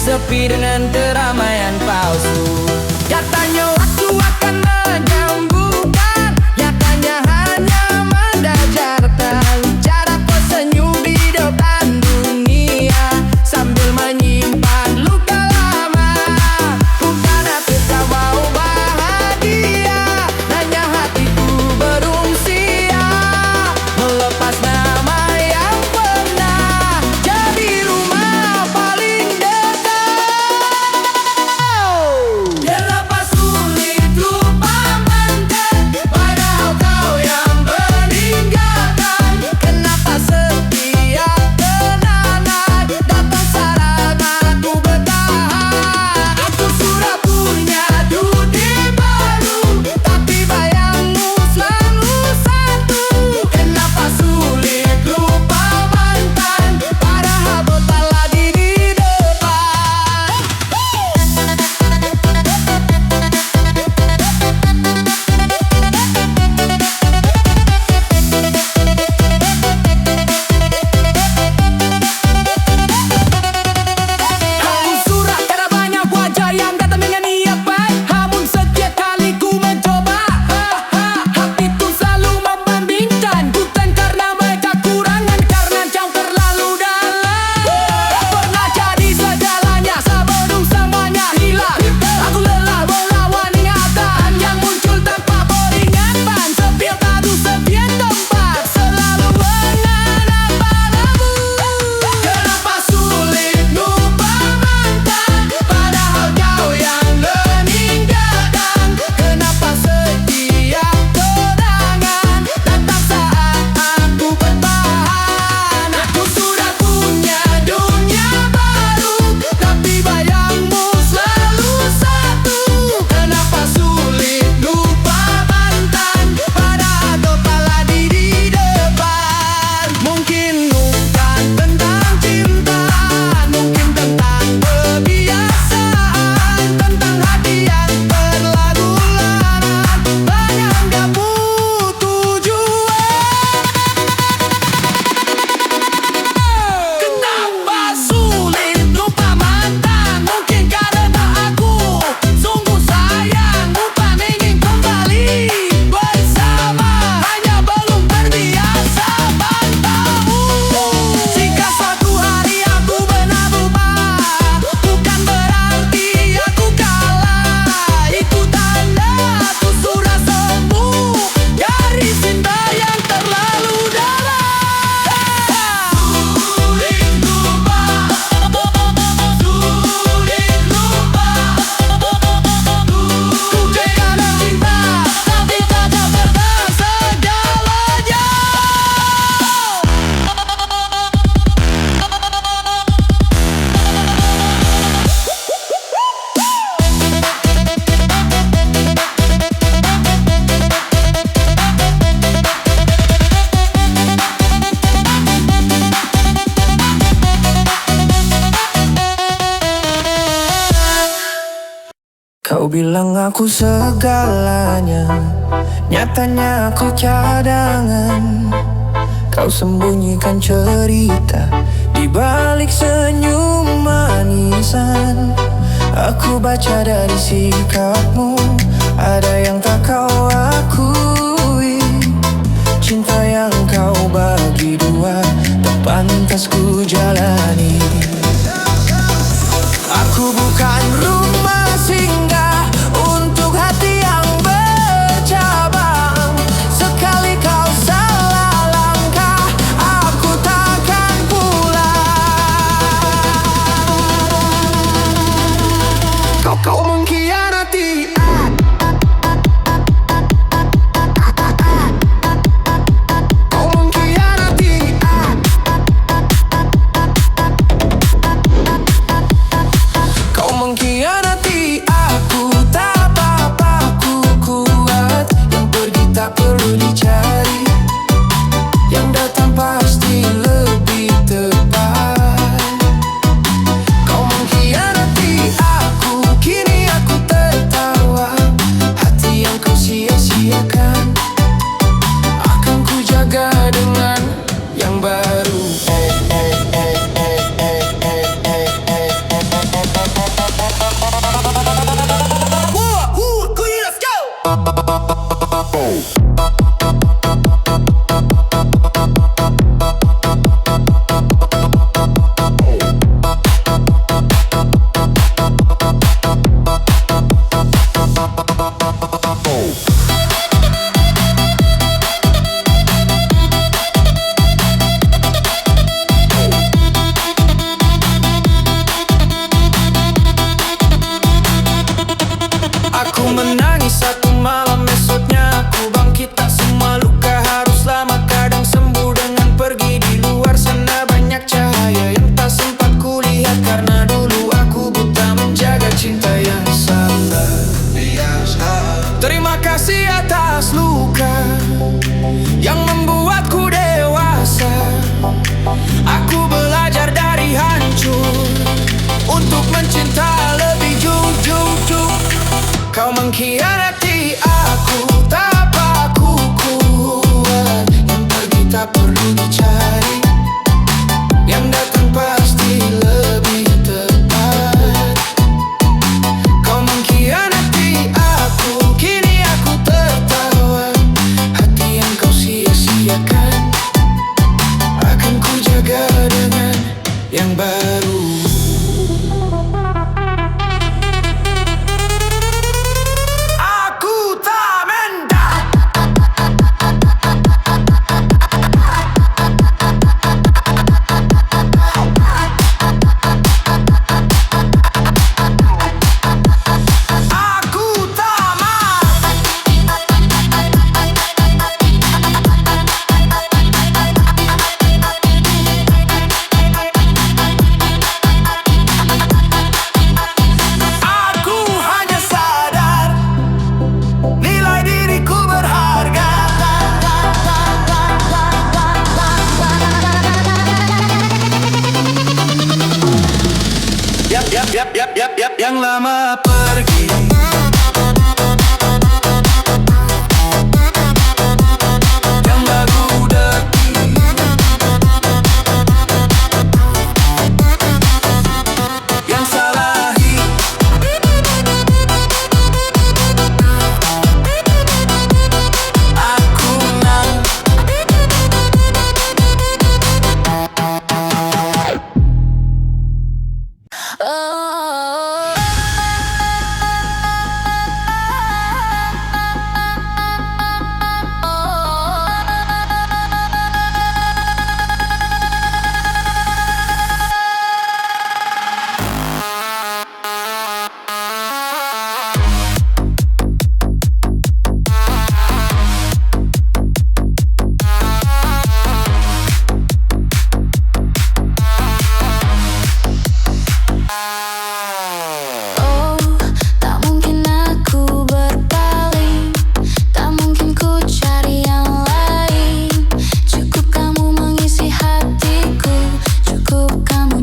sepi dengan keramaian palsu. Katanya waktu akan menyembuhkan, nyatanya hanya mendajarkan cara kau senyum di depan dunia sambil menyimpan luka lama. Bukan aku tak mau bahagia, hanya hatiku berungsia melepas nama yang pernah jadi rumah paling dekat. Kenapa sulit lupa mantan, padahal kau yang meninggalkan? Kenapa setiap kenangan datang saat aku bertahan? Aku sudah punya dunia baru, tapi bayangmu selalu satu. Kenapa sulit lupa mantan, padahal bertalah di depan? Aku surat karena banyak wajah yang datang dengan niat baik, namun setiap kali ku mencoba, hatiku selalu membandingkan. Bukan karena mereka kurangan, karena jauh terlalu dalam. Pernah jadi segalanya, sebelum semuanya hilang. Aku lelah melawan ingatan yang muncul tanpa peringapan. Sepian padu, sepian tempat, selalu mengenang padamu. Kenapa sulit lupa mantan, padahal kau yang meninggalkan? Kenapa setiap kenangan datang saat aku bertahan? Aku sudah punya dunia baru, tapi bayangmu selalu satu. Kenapa sulit lupa mantan, padahal kepala di depan? Mungkin bukan tentang cinta, mungkin tentang kebiasaan, tentang hati yang berlagu-lalang, banyak gak butuh tujuan. Kenapa sulit lupa mantan? Mungkin karena aku sungguh sayang, bukan ingin kembali bersama, hanya belum terbiasa padamu. Jika suatu hari aku benar berubah, bukan berarti aku kalah. Itu tanda aku sudah sembuh dari cinta yang terlalu dalam. Sulit lupa, sulit lupa. Ku terkadang cinta, tapi tak dapat segalanya. Kau bilang aku segalanya, nyatanya aku cadangan. Kau sembunyikan cerita di balik senyum manisan. Aku baca dari sikapmu, ada yang tak kau akui. Cinta yang kau bagi dua, tak pantas ku jalani. Aku bukan rumah singgah untuk hati yang bercabang. Sekali kau salah langkah, aku takkan pulang. Kau mengkhianati. Kau mengkhianati. Kau mengkhianati aku, tak apa-apa, aku kuat. Yang pergi tak perlu dicari, yang datang pasti lebih tepat. Kau mengkhianati aku, kini aku tertawa. Hati yang kau sia-siakan akan ku jaga dengan yang baru. atas luka yang membuatku dewasa. Aku belajar dari hancur untuk mencinta lebih jujur. Kau mengkhianati aku, tak aku kuat. Yang pergi tak perlu dicari, yang datang pasti lebih tepat. Kau mengkhianati aku, kini aku tertawa. Hati yang kau sia-siakan akan ku jaga dengan yang baru. Yang lama pergi, yang baru deki, yang salahi, aku nang.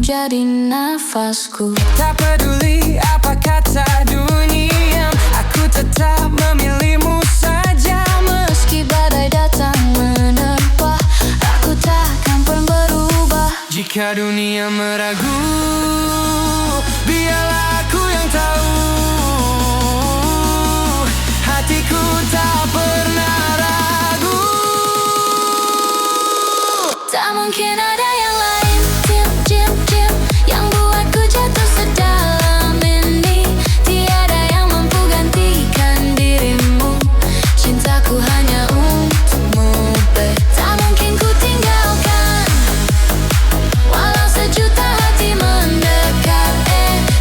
Jadi nafasku. Tak peduli apa kata dunia, aku tetap memilihmu saja. Meski badai datang menerpa, aku takkan pernah berubah. Jika dunia meragu, biarlah aku yang tahu. Hatiku tak pernah ragu. Tak mungkin ada yang lain, diam, yang buatku jatuh sedalam ini. Tiada yang mampu gantikan dirimu. Cintaku hanya untukmu, babe. Tak mungkin ku tinggalkan, walau sejuta hati mendekat.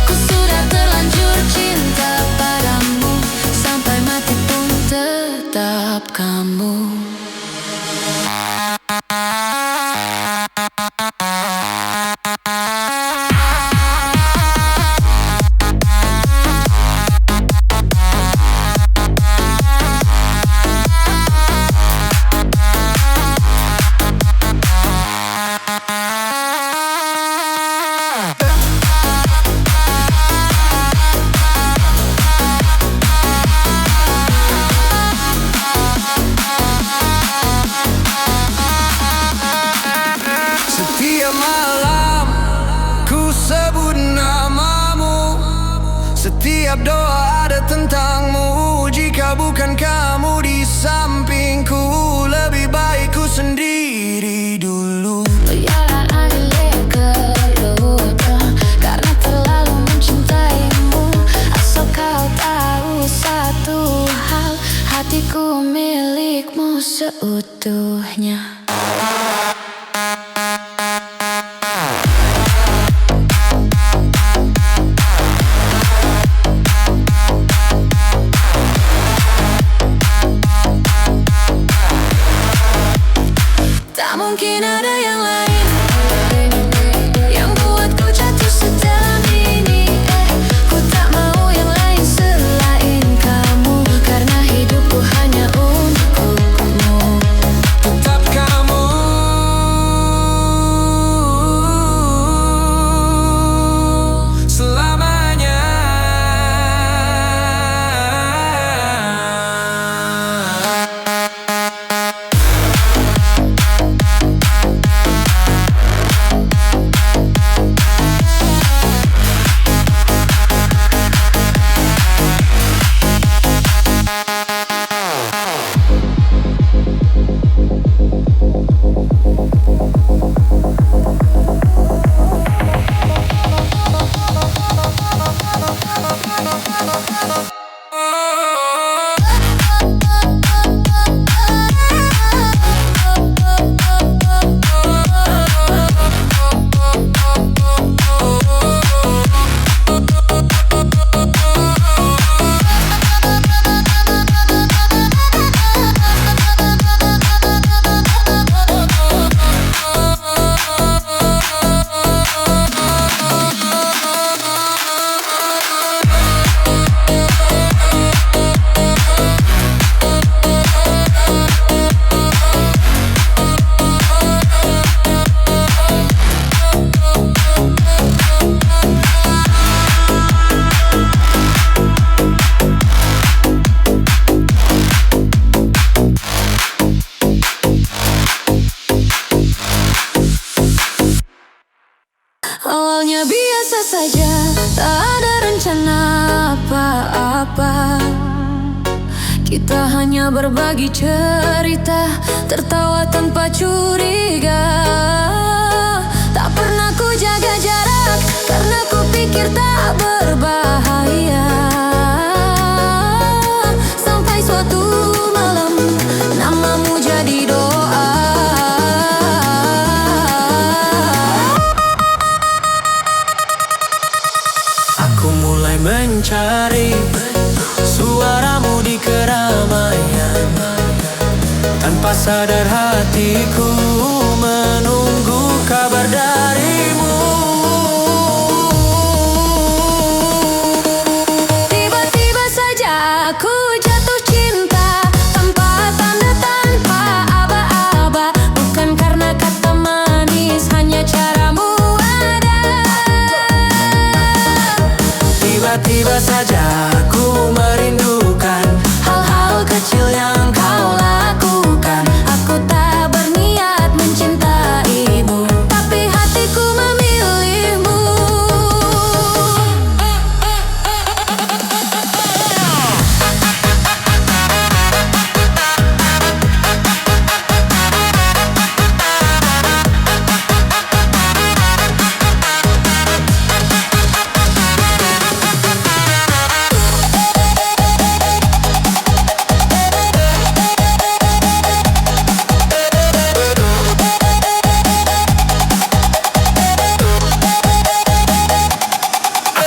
Ku sudah terlanjur cinta padamu, sampai mati pun tetap kamu. Setiap malam ku sebut namamu, setiap doa ada tentangmu. Jika bukan kamu di sampingku, lebih baik ku sendiri dulu. Biarlah akhirnya kelupa, karena terlalu mencintaimu. Asal kau tahu satu hal, hatiku milikmu seutuhnya. Tak mungkin ada yang lain yang buatku jatuh sedalam ini. Ku tak mau yang lain selain kamu, karena hidupku hanya saja, tak ada rencana apa-apa. Kita hanya berbagi cerita, tertawa tanpa curiga. Tak pernah ku jaga jarak, karena ku pikir tak berbahaya. Sampai suatu malam, namamu jadi doa. Aku mulai mencari suaramu di keramaian. Tanpa sadar hatiku menunggu kabar darimu. Tiba-tiba saja aku jatuh cinta, tanpa tanda, tanpa aba-aba. Bukan karena kata manis, hanya caramu ada. Tiba-tiba saja aku merindukan hal-hal kecil yang kau lakukan. Aku tak berniat mencintaimu, tapi hatiku memilihmu.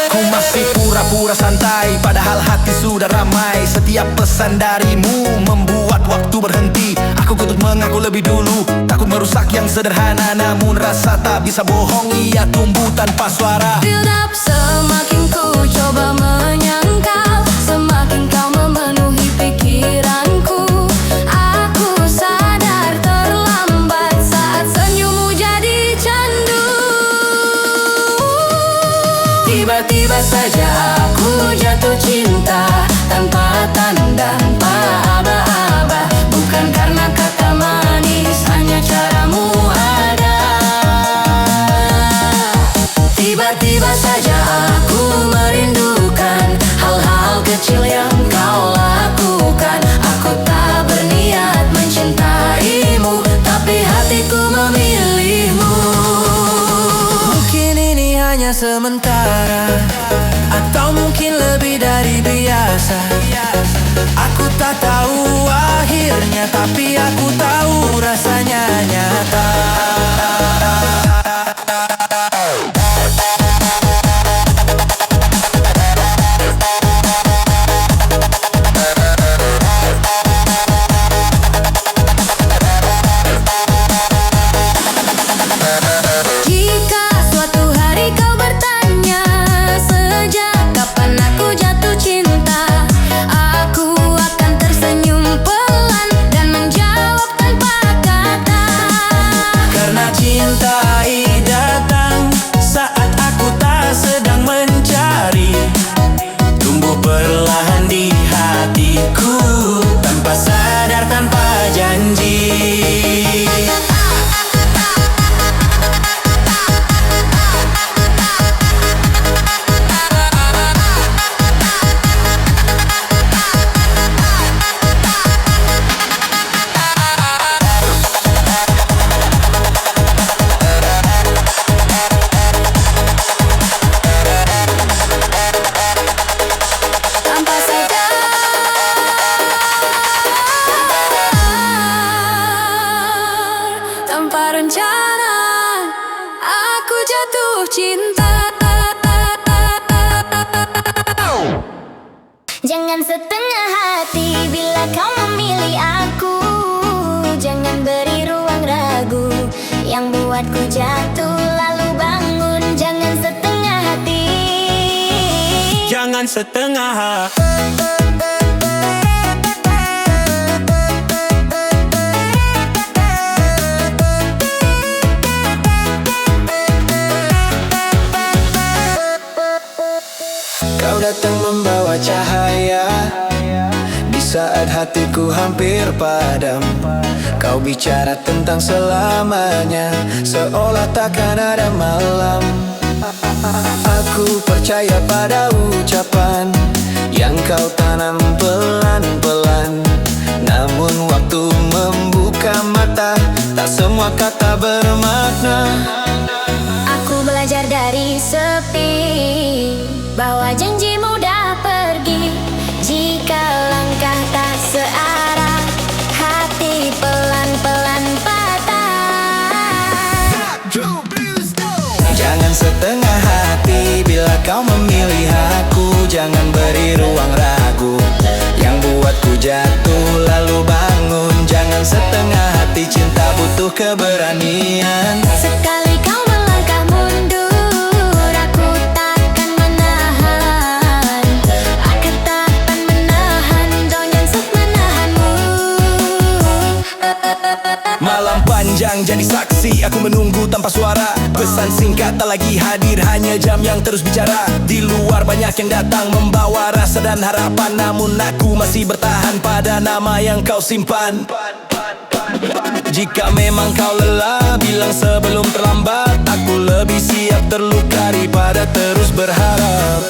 Aku masih pura-pura santai, padahal hati sudah ramai. Setiap pesan darimu membuat waktu berhenti. Aku kutuk mengaku lebih dulu, takut merusak yang sederhana. Namun rasa tak bisa bohong, ia tumbuh tanpa suara. Build up, semakin ku coba menyangkal, semakin kau memenuhi pikiranku. Aku sadar terlambat saat senyummu jadi candu. Tiba-tiba saja aku jatuh cinta, tanpa tanda, tanpa aba-aba. Bukan karena kata manis, hanya caramu ada. Tiba-tiba saja aku merindukan hal-hal kecil yang kau lakukan. Aku tak berniat mencintaimu, tapi hatiku memilihmu. Mungkin ini hanya sementara, atau mungkin lebih dari biasa. Aku tak tahu akhirnya, tapi aku tahu rasanya nyata. Jika suatu hari kau bertanya, sejak kapan aku jatuh cinta, aku akan tersenyum pelan dan menjawab tanpa kata. Karena cinta datang saat aku tak sedang mencari, tumbuh perlahan di hatiku, tanpa sadar, tanpa janji. Tanpa sadar, tanpa rencana, aku jatuh cinta. Jangan setengah hati bila kau memilih aku. Jangan beri ruang ragu yang buatku jatuh lalu bangun. Jangan setengah hati. Jangan setengah hati. Kau datang membawa cahaya di saat hatiku hampir padam. Kau bicara tentang selamanya, seolah takkan ada malam. Aku percaya pada ucapan yang kau tanam pelan-pelan. Namun waktu membuka mata, tak semua kata bermakna. Aku belajar dari sepi bahwa janji mudah pergi jika langkah tak searah, hati pelan-pelan patah. Jangan setengah hati bila kau memilih aku. Jangan beri ruang ragu yang buatku jatuh lalu bangun. Jangan setengah hati, cinta butuh keberanian. Sekali kau melangkah mundur, aku takkan menahan. Aku takkan menahan, jangan sok menahanmu. Malam panjang jadi saksi, aku menunggu tanpa suara. Pesan singkat tak lagi hadir, hanya jam yang terus bicara. Di luar banyak yang datang membawa rasa dan harapan, namun aku masih bertahan pada nama yang kau simpan. Jika memang kau lelah, bilang sebelum terlambat. Aku lebih siap terluka daripada terus berharap.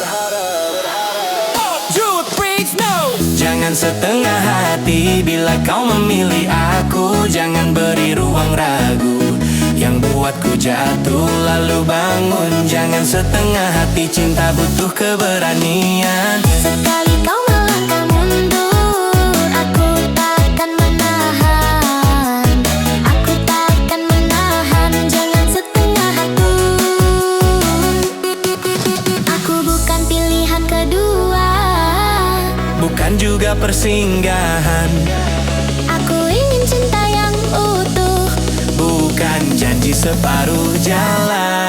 Jangan setengah hati bila kau memilih aku. Jangan beri ruang ragu yang buatku jatuh lalu bangun. Jangan setengah hati, cinta butuh keberanian. Sekali kau melangkah mundur, aku takkan menahan. Aku takkan menahan, jangan setengah hati. Aku bukan pilihan kedua, bukan juga persinggahan. aku ingin cinta yang utuh, bukan janji separuh jalan.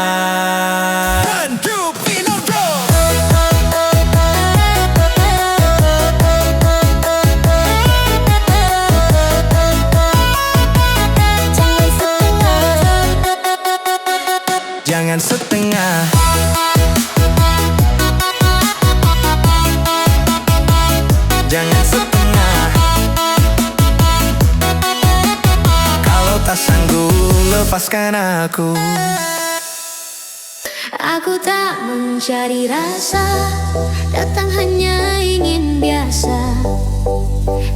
Jangan setengah. Jangan setengah. Kalau tak sanggup, lepaskan aku. Aku tak mencari rasa, datang hanya ingin biasa.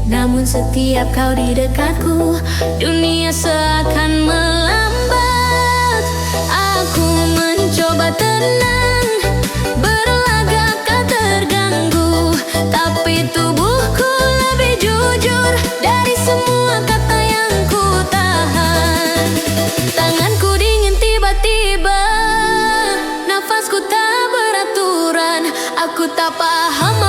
Namun setiap kau di dekatku, dunia seakan melambat. Aku mencoba tenang,